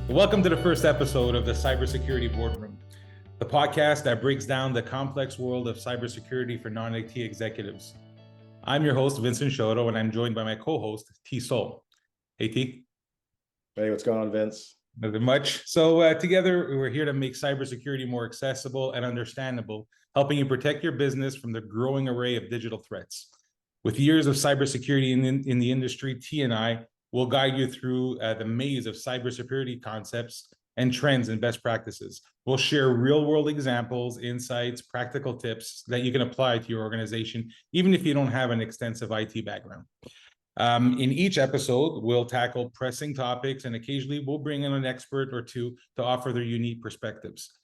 Welcome to the first episode of the Cybersecurity Boardroom, the podcast that breaks down the complex world of cybersecurity for non-IT executives. I'm your host, Vincent Shoto, and I'm joined by my co-host, Tee. Hey, Tee. Hey, what's going on, Vince? Nothing much. So together, we're here to make cybersecurity more accessible and understandable, helping you protect your business from the growing array of digital threats. With years of cybersecurity in the industry, Tee and I will guide you through the maze of cybersecurity concepts and trends and best practices. We'll share real-world examples, insights, practical tips that you can apply to your organization, even if you don't have an extensive IT background. In each episode, we'll tackle pressing topics, and occasionally we'll bring in an expert or two to offer their unique perspectives.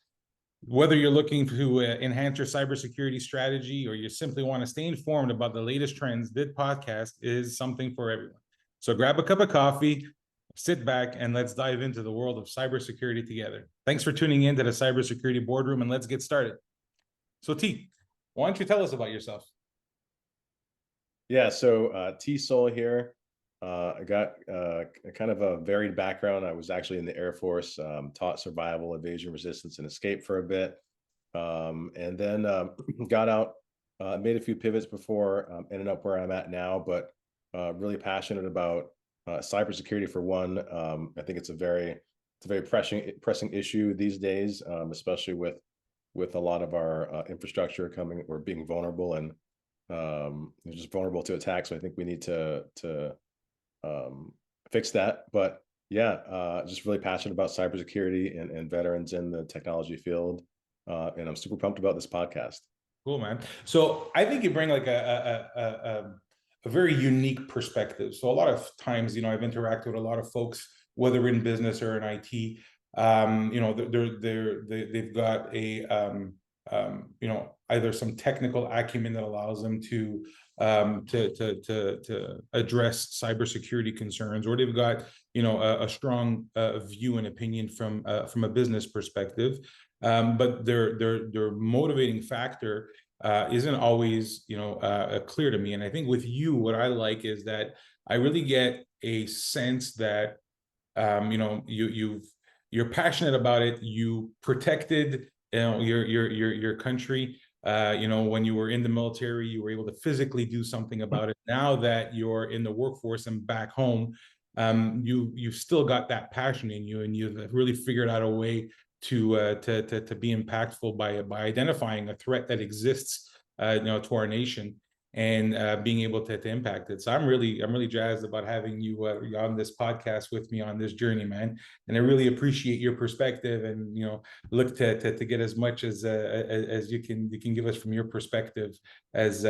Whether you're looking to enhance your cybersecurity strategy or you simply want to stay informed about the latest trends, this podcast is something for everyone. So grab a cup of coffee, sit back, and let's dive into the world of cybersecurity together. Thanks for tuning in to the Cybersecurity Boardroom, and let's get started. So Tee, why don't you tell us about yourself? Yeah, so Tee here. I got kind of a varied background. I was actually in the Air Force, taught survival, evasion, resistance, and escape for a bit. And then got out, made a few pivots before ended up where I'm at now, but really passionate about cybersecurity for one. I think it's a very pressing issue these days, especially with a lot of our infrastructure or being vulnerable and just vulnerable to attack. So I think we need to fix that. But yeah, just really passionate about cybersecurity and veterans in the technology field. And I'm super pumped about this podcast. Cool, man. So I think you bring like a very unique perspective. So a lot of times, I've interacted with a lot of folks, whether in business or in IT. They've got either some technical acumen that allows them to address cybersecurity concerns, or they've got a strong view and opinion from a business perspective, but their motivating factor isn't always clear to me. And I think with you, what I like is that I really get a sense that you're passionate about it. You protected your country. When you were in the military, you were able to physically do something about it. Now that you're in the workforce and back home, you've still got that passion in you, and you've really figured out a way to be impactful by identifying a threat that exists, to our nation, and being able to impact it. So I'm really jazzed about having you on this podcast with me on this journey, man. And I really appreciate your perspective, and look to get as much as you can give us from your perspective as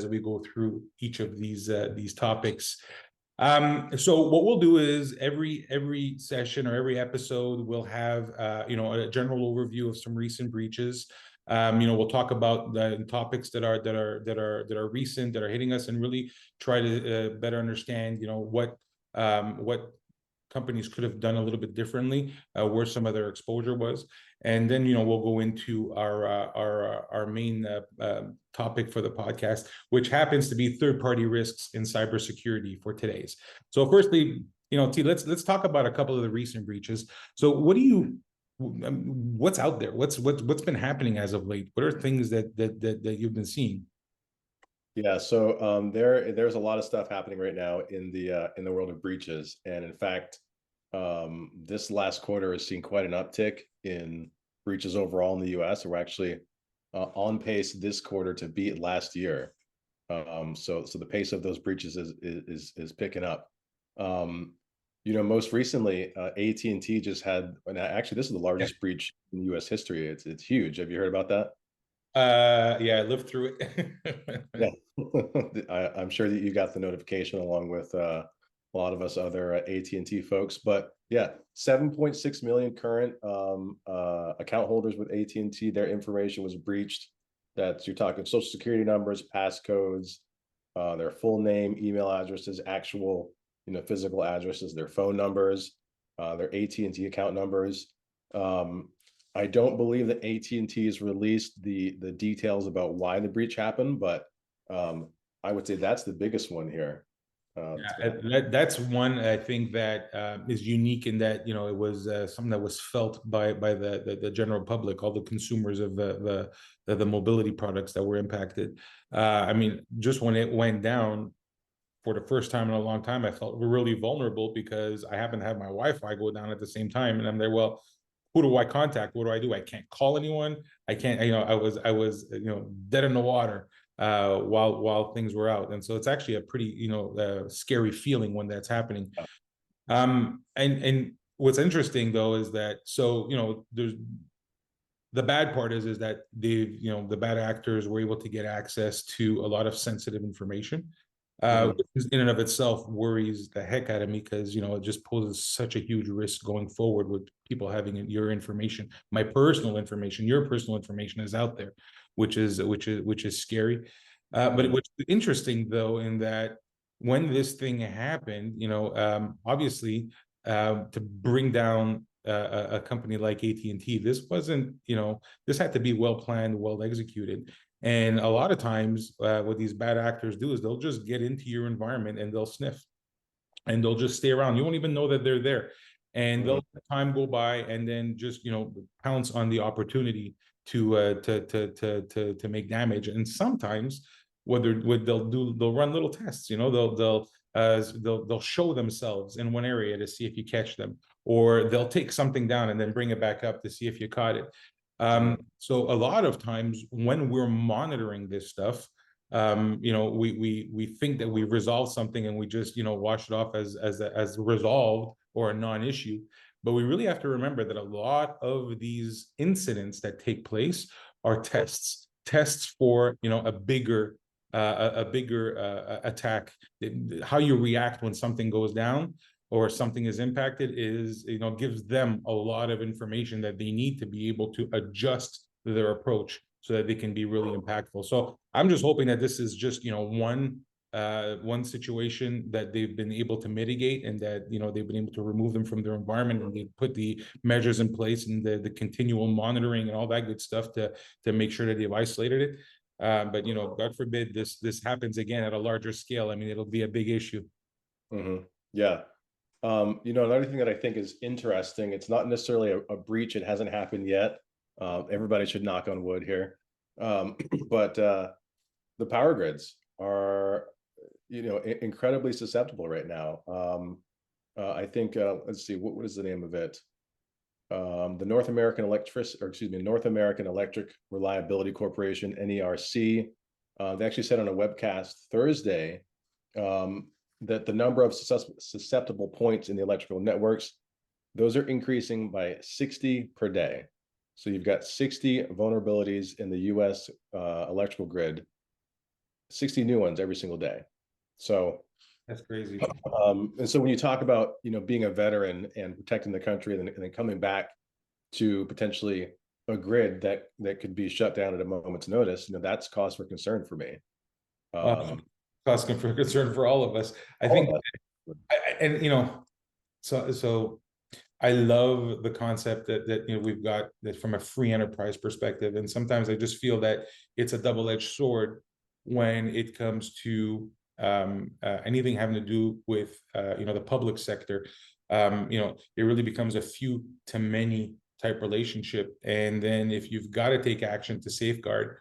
we go through each of these topics. So what we'll do is every session or every episode we'll have a general overview of some recent breaches. We'll talk about the topics that are recent, that are hitting us, and really try to better understand what companies could have done a little bit differently, where some of their exposure was. And then we'll go into our main topic for the podcast, which happens to be third-party risks in cybersecurity for today's. So firstly, Tee, let's talk about a couple of the recent breaches. So what's out there? What's been happening as of late? What are things that you've been seeing? Yeah, so there's a lot of stuff happening right now in the world of breaches, and in fact, this last quarter has seen quite an uptick in breaches overall in the U.S. We're actually on pace this quarter to beat last year. So the pace of those breaches is picking up. Most recently, AT&T just had, and actually this is the largest breach in U.S. history. It's huge. Have you heard about that? Yeah, I lived through it. Yeah, I'm sure that you got the notification along with a lot of us other AT&T folks. But yeah, 7.6 million current account holders with AT&T. Their information was breached. You're talking social security numbers, passcodes, their full name, email addresses, actual physical addresses, their phone numbers, their AT&T account numbers. I don't believe that AT&T has released the details about why the breach happened, but I would say that's the biggest one here. It's Yeah, bad. that's one I think that is unique in that it was something that was felt by the general public, all the consumers of the mobility products that were impacted. I mean, just when it went down for the first time in a long time, I felt really vulnerable because I happen to have my Wi-Fi go down at the same time, and I'm there. Well, who do I contact? What do I do? I can't call anyone. I can't. I was dead in the water while things were out, and so it's actually a pretty scary feeling when that's happening. And what's interesting though is that there's the bad part is that the bad actors were able to get access to a lot of sensitive information, Mhm. which in and of itself worries the heck out of me because it just poses such a huge risk going forward with people having your information, my personal information, your personal information is out there, which is scary. But Mhm. what's interesting though, in that when this thing happened, obviously, to bring down a company like AT&T, this had to be well planned, well executed. And a lot of times, what these bad actors do is they'll just get into your environment and they'll sniff and they'll just stay around. You won't even know that they're there. And Mhm. they'll let time go by and then just pounce on the opportunity to make damage. And sometimes what they'll do, they'll run little tests. They'll show themselves in one area to see if you catch them, or they'll take something down and then bring it back up to see if you caught it. Mhm. So a lot of times when we're monitoring this stuff, we think that we resolved something and we just wash it off as resolved or a non-issue. But we really have to remember that a lot of these incidents that take place are tests for a bigger attack. How you react when something goes down or something is impacted is gives them a lot of information that they need to be able to adjust their approach so that they can be really impactful. So I'm just hoping that this is just one situation that they've been able to mitigate, and that they've been able to remove them from their environment, and they put the measures in place and the continual monitoring and all that good stuff to make sure that they've isolated it. But God forbid this happens again at a larger scale. I mean, it'll be a big issue. Mhm. Yeah. Another thing that I think is interesting, it's not necessarily a breach. It hasn't happened yet. Everybody should knock on wood here. But the power grids are, incredibly susceptible right now. I think, let's see, what is the name of it? The North American Electric Reliability Corporation, NERC. They actually said on a webcast Thursday that the number of susceptible points in the electrical networks, those are increasing by 60 per day. So you've got 60 vulnerabilities in the US electrical grid, 60 new ones every single day. So, That's crazy. and so when you talk about, being a veteran and protecting the country and then coming back to potentially a grid that could be shut down at a moment's notice, that's cause for concern for me. Uh, Um, Cause for concern for all of us. I all think, of us. and so I love the concept that we've got that from a free enterprise perspective, and sometimes I just feel that it's a double-edged sword when it comes to anything having to do with the public sector. It really becomes a few to many type relationship, and then if you've got to take action to safeguard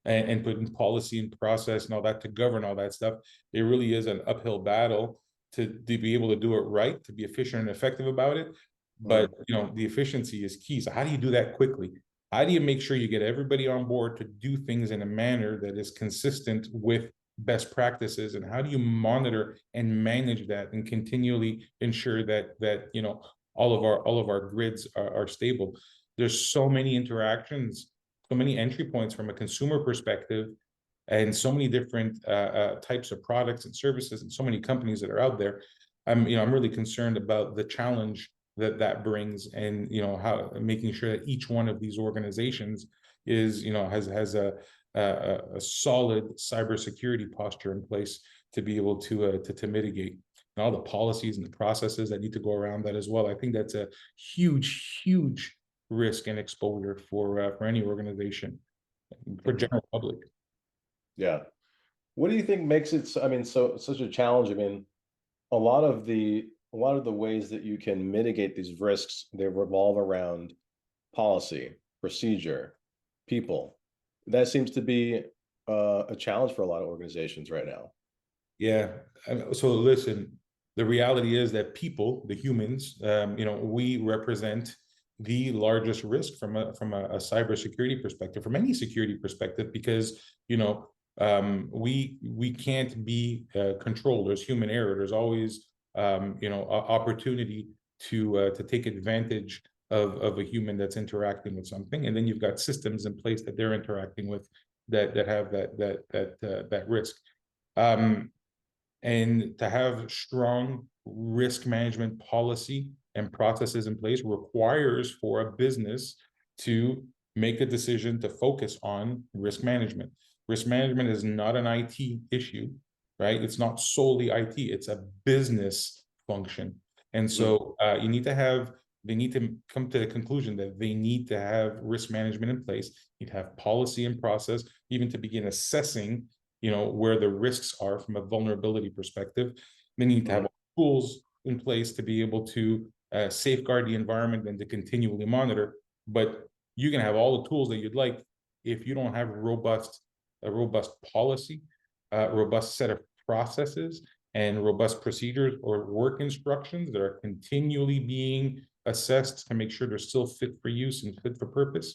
and put in policy and process and all that to govern all that stuff, it really is an uphill battle to be able to do it right, to be efficient and effective about it. But Mhm. the efficiency is key. So how do you do that quickly? How do you make sure you get everybody on board to do things in a manner that is consistent with best practices? And how do you monitor and manage that and continually ensure that all of our grids are stable? There's so many interactions, so many entry points from a consumer perspective, and so many different types of products and services, and so many companies that are out there. I'm really concerned about the challenge that brings, and how making sure that each one of these organizations has a solid cybersecurity posture in place to be able to mitigate, and all the policies and the processes that need to go around that as well. I think that's a huge risk and exposure for any organization, for Mhm. general public. Yeah. What do you think makes it, I mean, so such a challenge? I mean, a lot of the ways that you can mitigate these risks, they revolve around policy, procedure, people. That seems to be a challenge for a lot of organizations right now. Yeah. So listen, the reality is that people, the humans, we represent the largest risk from a cybersecurity perspective, from any security perspective, because we can't be controlled. There's human error. There's always opportunity to take advantage of a human that's interacting with something, and then you've got systems in place that they're interacting with that have that risk. Um, and to have strong risk management policy and processes in place requires for a business to make a decision to focus on risk management. Risk management is not an IT issue, right? It's not solely IT, it's a business function. And so you need to have, they need to come to the conclusion that they need to have risk management in place, you need to have policy and process, even to begin assessing where the risks are from a vulnerability perspective. Then you need to have tools in place to be able to safeguard the environment and to continually monitor. But you can have all the tools that you'd like if you don't have a robust policy, robust set of processes, and robust procedures or work instructions that are continually being assessed to make sure they're still fit for use and fit for purpose.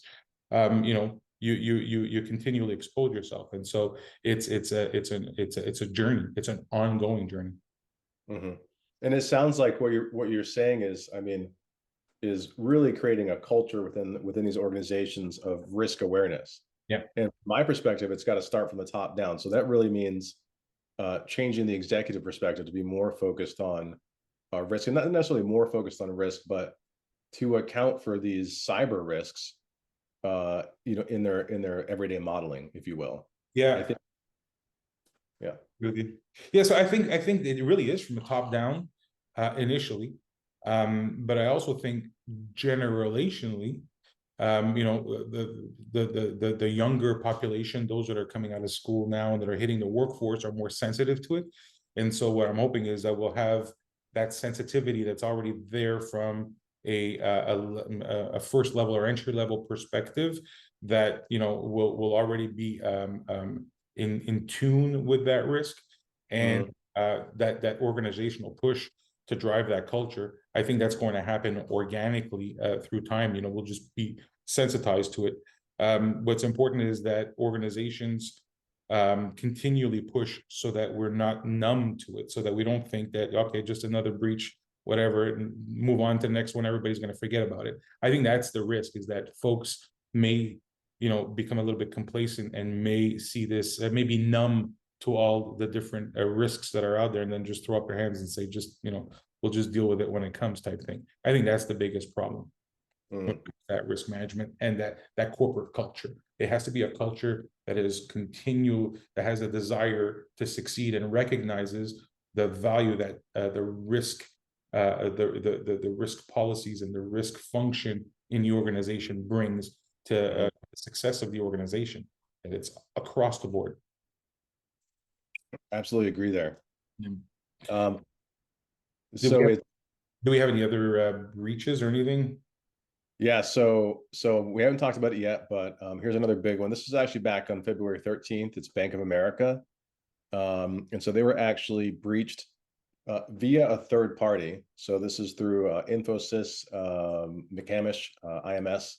You continually expose yourself, and so it's a journey. It's an ongoing journey. Mm-hmm. And it sounds like what you're saying is, I mean, is really creating a culture within these organizations of risk awareness. Yeah. And from my perspective, it's got to start from the top down. So that really means changing the executive perspective to be more focused on risk, and not necessarily more focused on risk, but to account for these cyber risks, in their everyday modeling, if you will. Yeah. I think, yeah. Really. Yeah. So I think it really is from the top down initially, but I also think generationally, the younger population, those that are coming out of school now and that are hitting the workforce, are more sensitive to it. And so what I'm hoping is that we'll have that sensitivity that's already there from a first level or entry level perspective, that will already be in tune with that risk, and that organizational push to drive that culture. I think that's going to happen organically through time. We'll just be sensitized to it. What's important is that organizations continually push so that we're not numb to it, so that we don't think that, okay, just another breach, whatever, and move on to the next one, everybody's going to forget about it. I think that's the risk, is that folks may become a little bit complacent and may see this, maybe numb to all the different risks that are out there, and then just throw up their hands and say, just we'll just deal with it when it comes, type thing. I think that's the biggest problem. That risk management and that corporate culture. It has to be a culture that is that has a desire to succeed and recognizes the value that the risk policies and the risk function in the organization brings to the success of the organization, and it's across the board. Absolutely agree there. Do we have any other breaches or anything? Yeah, so we haven't talked about it yet, but here's another big one. This is actually back on February 13th. It's Bank of America. And so they were actually breached via a third party. So this is through Infosys, McCamish, IMS.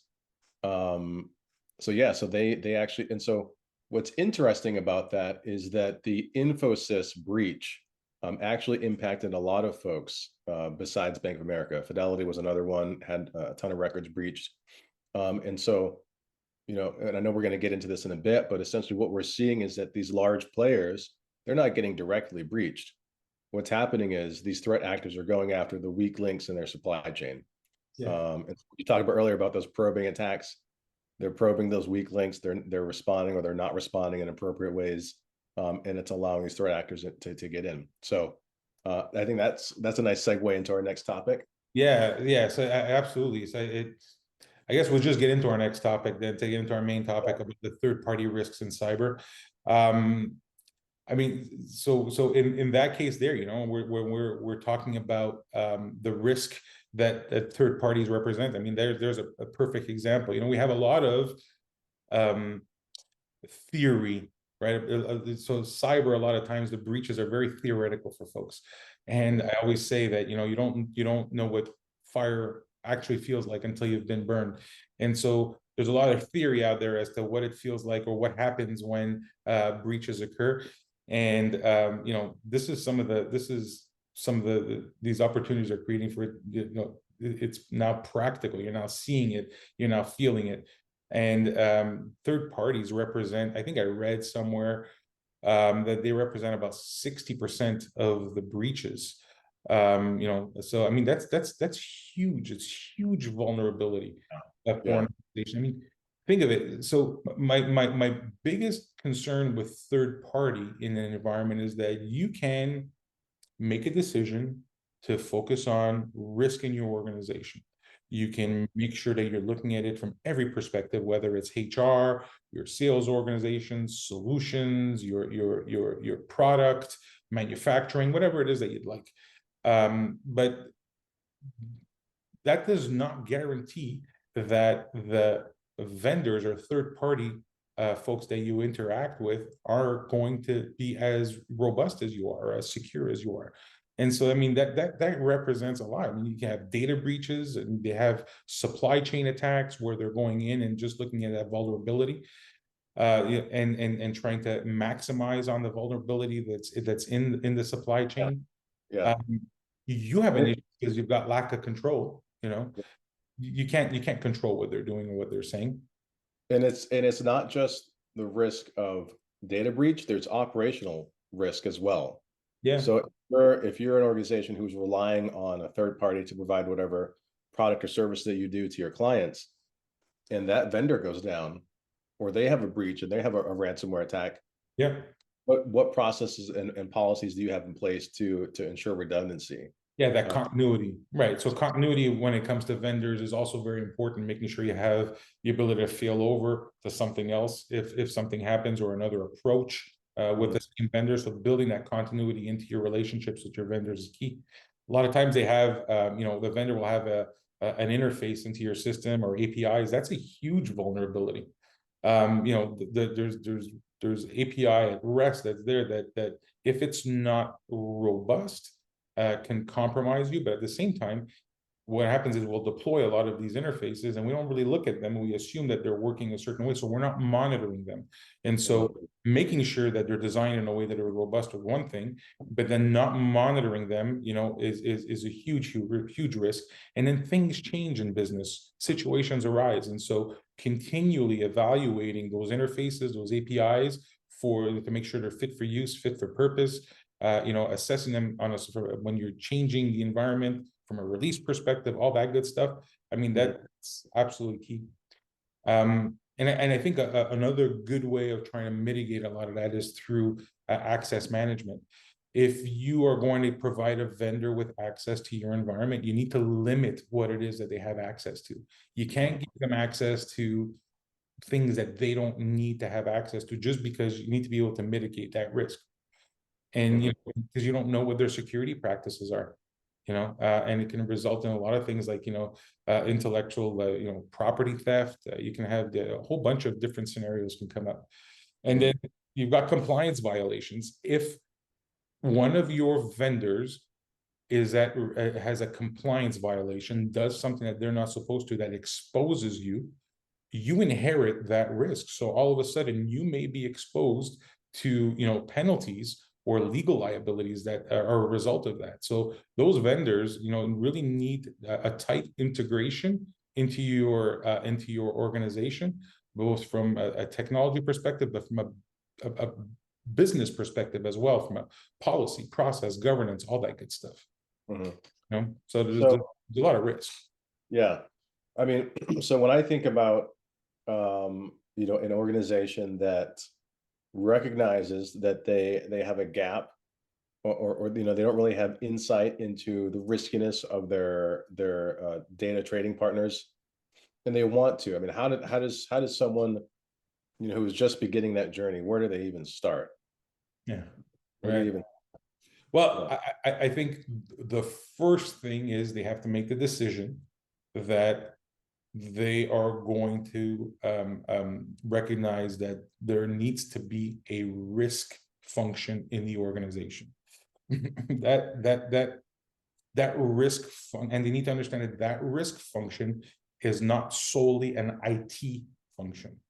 So they actually, and so what's interesting about that is that the Infosys breach actually impacted a lot of folks besides Bank of America. Fidelity was another one, had a ton of records breached. And so, and I know we're going to get into this in a bit, but essentially what we're seeing is that these large players, they're not getting directly breached. What's happening is these threat actors are going after the weak links in their supply chain. Yeah. And you talked about earlier about those probing attacks. They're probing those weak links. They're responding, or they're not responding in appropriate ways. And it's allowing these threat actors to get in. So I think that's a nice segue into our next topic. Yeah. So absolutely. So I guess we'll just get into our next topic then, to get into our main topic about the third-party risks in cyber. I mean, so in that case there, we're talking about the risk that third parties represent. I mean, there's a perfect example. We have a lot of um, theory, right? So cyber, a lot of times the breaches are very theoretical for folks, and I always say that you don't know what fire actually feels like until you've been burned, and so there's a lot of theory out there as to what it feels like or what happens when breaches occur, and this is some of these opportunities are creating for it's now practical. You're now seeing it, you're now feeling it, and third parties represent, I think I read somewhere that they represent about 60% of the breaches. So I mean that's huge. It's huge vulnerability for an Yeah. organization. I mean, think of it. So my biggest concern with third party in an environment is that you can make a decision to focus on risk in your organization. You can make sure that you're looking at it from every perspective, whether it's HR, your sales organization, solutions, your product, manufacturing, whatever it is that you'd like. But that does not guarantee that the vendors or third party folks that you interact with are going to be as robust as you are, or as secure as you are. And so, I mean, that represents a lot. I mean, you can have data breaches, and they have supply chain attacks where they're going in and just looking at that vulnerability, and trying to maximize on the vulnerability that's in the supply Yeah. chain. Yeah. Um, you have an And issue because you've got lack of control. You can't control what they're doing or what they're saying. it's not just the risk of data breach, there's operational risk as well. Yeah, So if you're an organization who's relying on a third party to provide whatever product or service that you do to your clients, and that vendor goes down, or they have a breach and they have a ransomware attack, yeah. what processes and policies do you have in place to ensure redundancy? Yeah, that Uh, continuity, right? So continuity when it comes to vendors is also very important, making sure you have the ability to fail over to something else if something happens, or another approach with mhm, the same vendor. So building that continuity into your relationships with your vendors is key. A lot of times they have, the vendor will have an interface into your system or APIs. That's a huge vulnerability. There's API at rest that's there that if it's not robust, can compromise you. But at the same time, what happens is we'll deploy a lot of these interfaces and we don't really look at them. We assume that they're working a certain way. So we're not monitoring them. And so mhm, making sure that they're designed in a way that are robust with one thing, but then not monitoring them, is a huge risk. And then things change in business, situations arise. And so continually evaluating those interfaces, those APIs to make sure they're fit for use, fit for purpose, assessing them when you're changing the environment from a release perspective, all that good stuff. I mean, mhm, that's absolutely key. And I think another good way of trying to mitigate a lot of that is through access management. If you are going to provide a vendor with access to your environment, you need to limit what it is that they have access to. You can't give them access to things that they don't need to have access to, just because you need to be able to mitigate that risk. And mhm, because you don't know what their security practices are, and it can result in a lot of things like intellectual property theft. You can have a whole bunch of different scenarios can come up, and mhm, then you've got compliance violations. If one of your vendors has a compliance violation, does something that they're not supposed to, that exposes you, you inherit that risk. So all of a sudden you may be exposed to penalties or legal liabilities that are a result of that. So those vendors really need a tight integration into your organization, both from a technology perspective, but from a business perspective as well, from a policy, process, governance, all that good stuff. mhm. So So there's a lot of risk. yeah, I mean, so when I think about an organization that recognizes that they have a gap, or they don't really have insight into the riskiness of their data trading partners, and they want to. I mean, how does someone who is just beginning that journey, where do they even start? Yeah. What do you Right. even? Well, Yeah. I think the first thing is they have to make the decision that they are going to recognize that there needs to be a risk function in the organization. That risk and they need to understand that that risk function is not solely an IT function.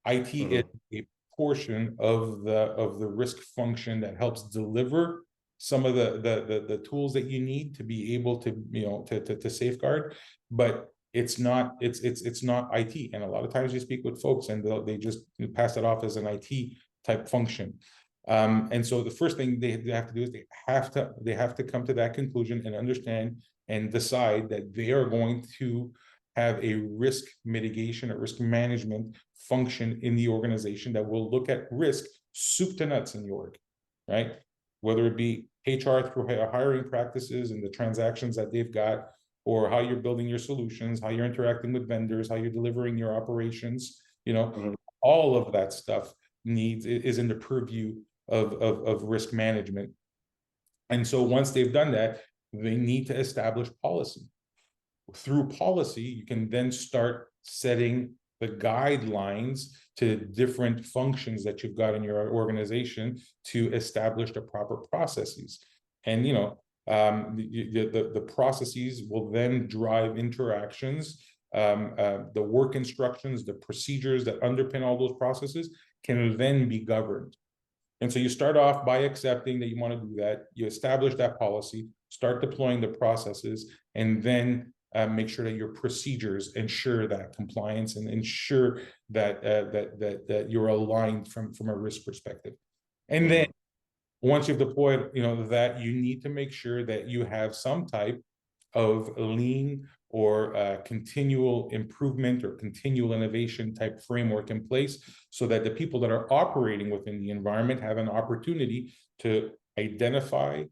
IT is Mhm. a portion of the risk function that helps deliver some of the tools that you need to be able to, to safeguard, but it's not IT. And a lot of times you speak with folks and they just pass it off as an IT type function. And so the first thing they have to do is they have to come to that conclusion and understand and decide that they are going to have a risk mitigation or risk management function in the organization that will look at risk soup to nuts in the org, right? Whether it be HR through hiring practices and the transactions that they've got, or how you're building your solutions, how you're interacting with vendors, how you're delivering your operations, Mhm. all of that stuff is in the purview of risk management. And so once they've done that, they need to establish policy. Through policy, you can then start setting the guidelines to different functions that you've got in your organization to establish the proper processes. And the processes will then drive interactions. The work instructions, the procedures that underpin all those processes can then be governed. And so you start off by accepting that you want to do that. You establish that policy, start deploying the processes, and then make sure that your procedures ensure that compliance and ensure that that you're aligned from a risk perspective. And then Mhm. once you've deployed, that you need to make sure that you have some type of lean or continual improvement or continual innovation type framework in place so that the people that are operating within the environment have an opportunity to identify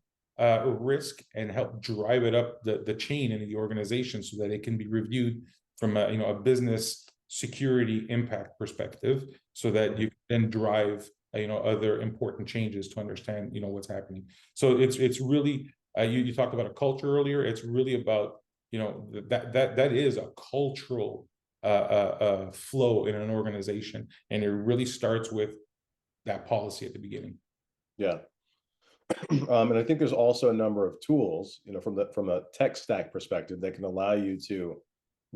risk and help drive it up the chain in the organization so that it can be reviewed from a business security impact perspective so that you can then drive other important changes to understand what's happening. So it's really you talked about a culture earlier. It's really about that is a cultural flow in an organization, and it really starts with that policy at the beginning. Yeah. And I think there's also a number of tools, from a tech stack perspective that can allow you to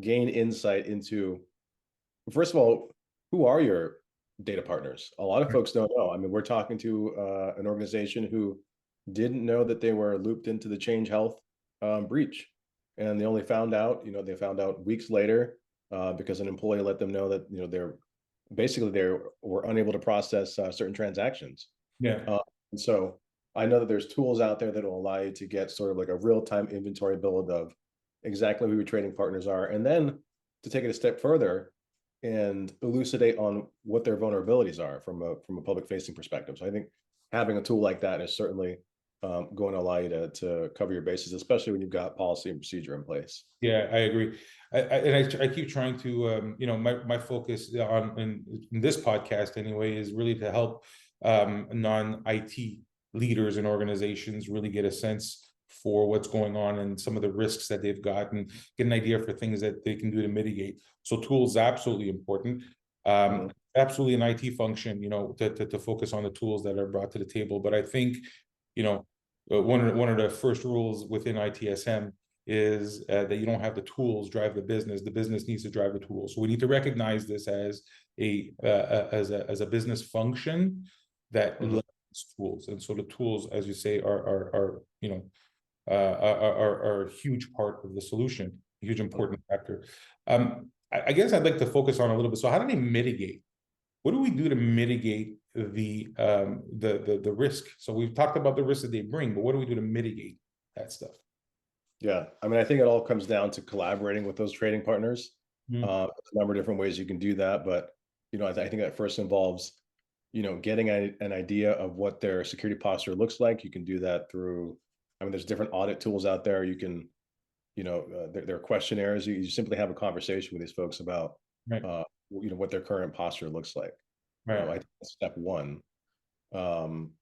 gain insight into, first of all, who are your data partners? A lot of folks don't know. I mean, we're talking to an organization who didn't know that they were looped into the Change Health breach, and they only found out, they found out weeks later because an employee let them know that they were unable to process certain transactions. Yeah. Uh, and so I know that there's tools out there that will allow you to get sort of like a real-time inventory build of exactly who your trading partners are, and then to take it a step further and elucidate on what their vulnerabilities are from a public facing perspective. So I think having a tool like that is certainly going to allow you to cover your bases, especially when you've got policy and procedure in place. Yeah, I agree. I keep trying to, my focus in this podcast anyway is really to help non-IT leaders and organizations really get a sense for what's going on and some of the risks that they've got and get an idea for things that they can do to mitigate. So tools absolutely important. Mhm. Absolutely an IT function, to focus on the tools that are brought to the table. But I think, one of the first rules within ITSM is that you don't have the tools drive the business needs to drive the tools. So we need to recognize this as as a business function that Mhm. leverages tools. And so the tools, as you say, are a huge part of the solution, a huge important factor. I guess I'd like to focus on a little bit. So how do they mitigate? What do we do to mitigate the risk? So we've talked about the risk that they bring, but what do we do to mitigate that stuff? Yeah, I mean, I think it all comes down to collaborating with those trading partners. Mm. There's a number of different ways you can do that, but I think that first involves, getting an idea of what their security posture looks like. You can do that through, I mean, there's different audit tools out there. You can, there are questionnaires. You simply have a conversation with these folks about, Right, what their current posture looks like. I right. think that's step one. Um,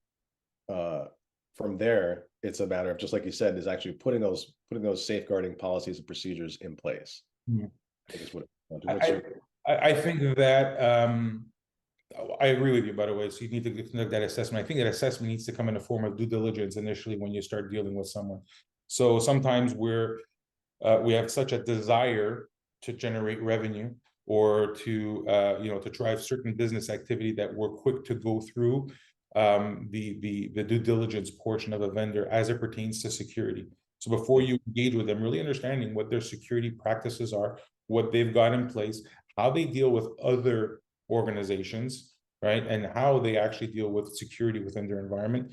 from there, it's a matter of, just like you said, is actually putting those safeguarding policies and procedures in place. Mhm. I think is what. What's I, your I think that I agree with you, by the way. So you need to conduct that assessment. I think that assessment needs to come in the form of due diligence initially when you start dealing with someone. So sometimes we have such a desire to generate revenue or to to drive certain business activity that we're quick to go through the due diligence portion of a vendor as it pertains to security. So before you engage with them, really understanding what their security practices are, what they've got in place, how they deal with other organizations, right, and how they actually deal with security within their environment.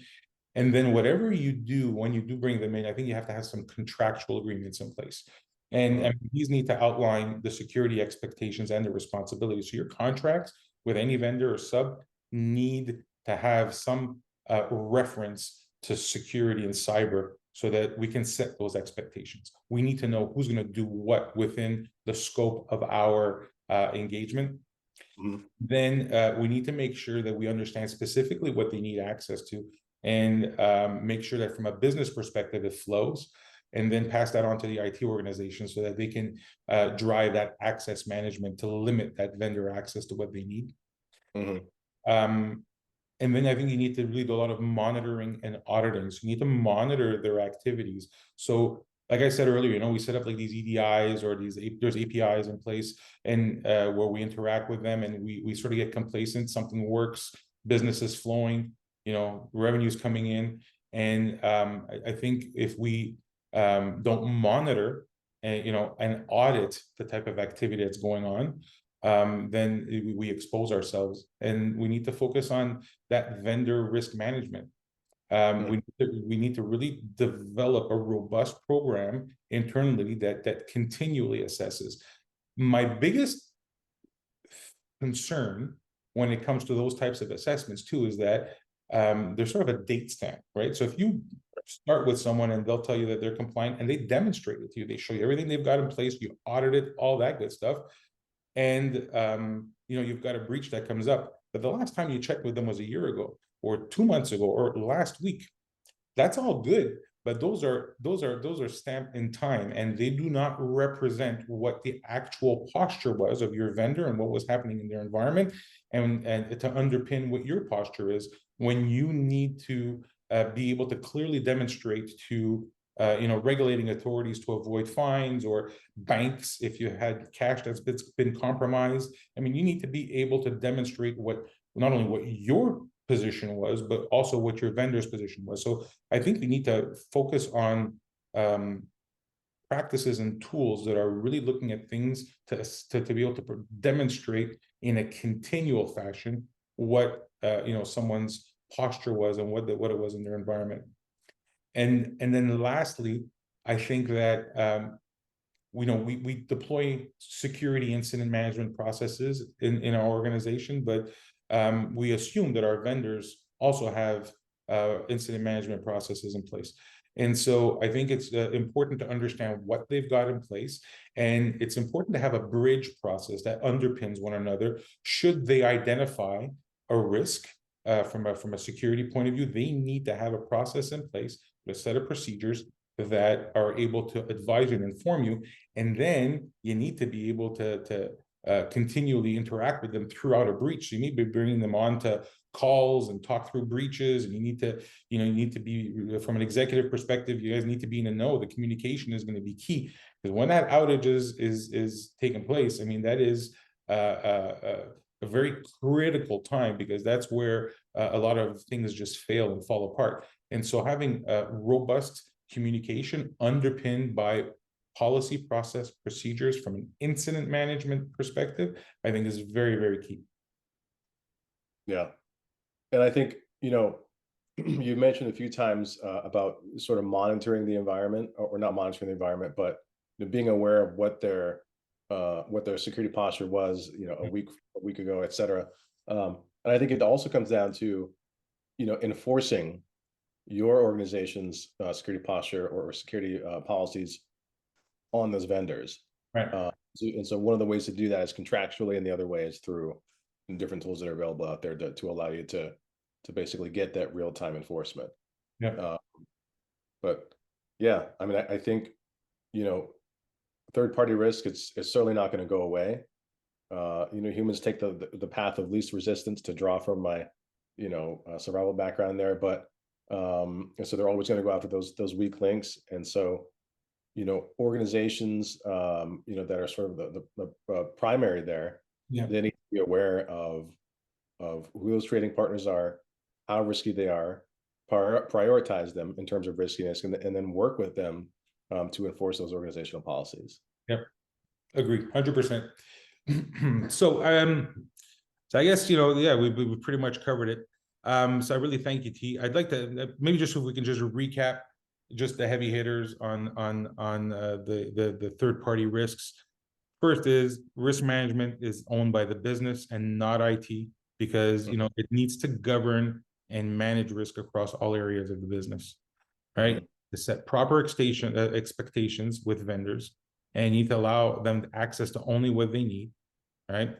And then whatever you do, when you do bring them in, I think you have to have some contractual agreements in place. And these need to outline the security expectations and the responsibilities. So your contracts with any vendor or sub need to have some reference to security and cyber so that we can set those expectations. We need to know who's going to do what within the scope of our engagement. Then we need to make sure that we understand specifically what they need access to and make sure that from a business perspective, it flows, and then pass that on to the IT organization so that they can drive that access management to limit that vendor access to what they need. And then I think you need to really do a lot of monitoring and auditing. So you need to monitor their activities. So like I said earlier, we set up like these EDIs or there's APIs in place and where we interact with them and we sort of get complacent, something works, business is flowing, revenue's coming in. And I think if we don't monitor and audit the type of activity that's going on, then we expose ourselves, and we need to focus on that vendor risk management. We need to really develop a robust program internally that continually assesses. My biggest concern when it comes to those types of assessments too is that there's sort of a date stamp, right? So if you start with someone and they'll tell you that they're compliant and they demonstrate with you, they show you everything they've got in place, you audit it, all that good stuff, and you've got a breach that comes up, but the last time you checked with them was a year ago or 2 months ago or last week. That's all good, but those are stamped in time, and they do not represent what the actual posture was of your vendor and what was happening in their environment, and to underpin what your posture is when you need to be able to clearly demonstrate to regulating authorities to avoid fines, or banks if you had cash that's been compromised. I mean, you need to be able to demonstrate not only what your position was, but also what your vendor's position was. So I think we need to focus on practices and tools that are really looking at things to be able to demonstrate in a continual fashion what someone's posture was and what it was in their environment. And then lastly, I think that we deploy security incident management processes in our organization, but we assume that our vendors also have incident management processes in place. And so I think it's important to understand what they've got in place, and it's important to have a bridge process that underpins one another. Should they identify a risk from a security point of view, they need to have a process in place, a set of procedures that are able to advise and inform you, and then you need to be able to continually interact with them throughout a breach. So you need to be bringing them on to calls and talk through breaches, and you need to be, from an executive perspective, you guys need to be in the know. The communication is going to be key, because when that outage is taking place, I mean, that is a very critical time, because that's where a lot of things just fail and fall apart. And so having robust communication underpinned by policy, process, procedures from an incident management perspective, I think is very, very key. Yeah. And I think, you mentioned a few times about sort of monitoring the environment, or not monitoring the environment, but being aware of what their security posture was, a week ago, et cetera. And I think it also comes down to, enforcing your organization's security posture or security policies on those vendors. Right. And so one of the ways to do that is contractually, and the other way is through different tools that are available out there to allow you to to basically get that real-time enforcement. Yeah. But yeah, I mean, I think, you know, third-party risk, it's certainly not going to go away. You know, humans take the path of least resistance, to draw from my, survival background there. But and so they're always going to go after those weak links. And so, you know, organizations, that are sort of the primary there, Yeah. they need to be aware of who those trading partners are, how risky they are, prioritize them in terms of riskiness, and then work with them to enforce those organizational policies. Yep. Agree. 100%. So, so I guess, yeah, we pretty much covered it. So I really thank you, T. I'd like to maybe just if we can just recap just the heavy hitters on the third party risks. First is risk management is owned by the business and not IT, because it needs to govern and manage risk across all areas of the business, right? To set proper expectations with vendors, and you need to allow them access to only what they need, right?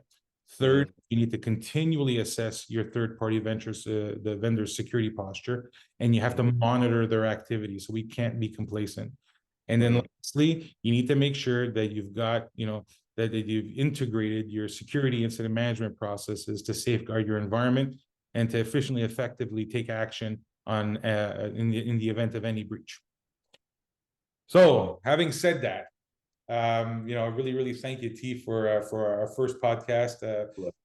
Third, you need to continually assess your third-party ventures, the vendor's security posture, and you have to monitor their activity. So we can't be complacent. And then lastly, you need to make sure that you've got, that you've integrated your security incident management processes to safeguard your environment and to efficiently, effectively take action on in the event of any breach. So, having said that, I really thank you, T, for our first podcast.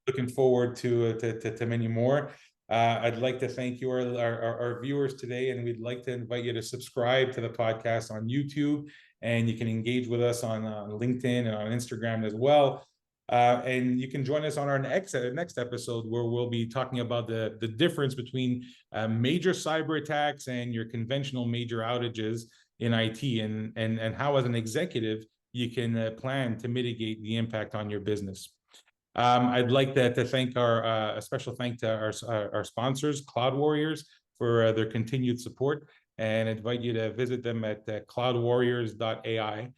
Looking forward to many more. I'd like to thank you, our viewers today, and we'd like to invite you to subscribe to the podcast on YouTube, and you can engage with us on LinkedIn and on Instagram as well. And you can join us on our next episode, where we'll be talking about the difference between major cyber attacks and your conventional major outages in IT, and how, as an executive, you can plan to mitigate the impact on your business. I'd like to thank a special thank to our sponsors, Cloud Warriors, for their continued support, and invite you to visit them at cloudwarriors.ai.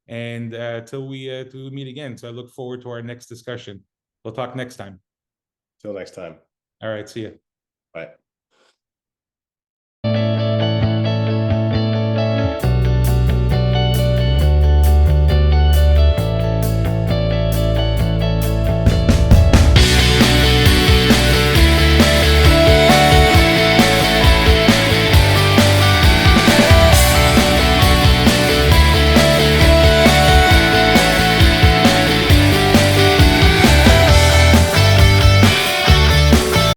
And till we meet again. So I look forward to our next discussion. We'll talk next time. Till next time. All right. See you. Bye.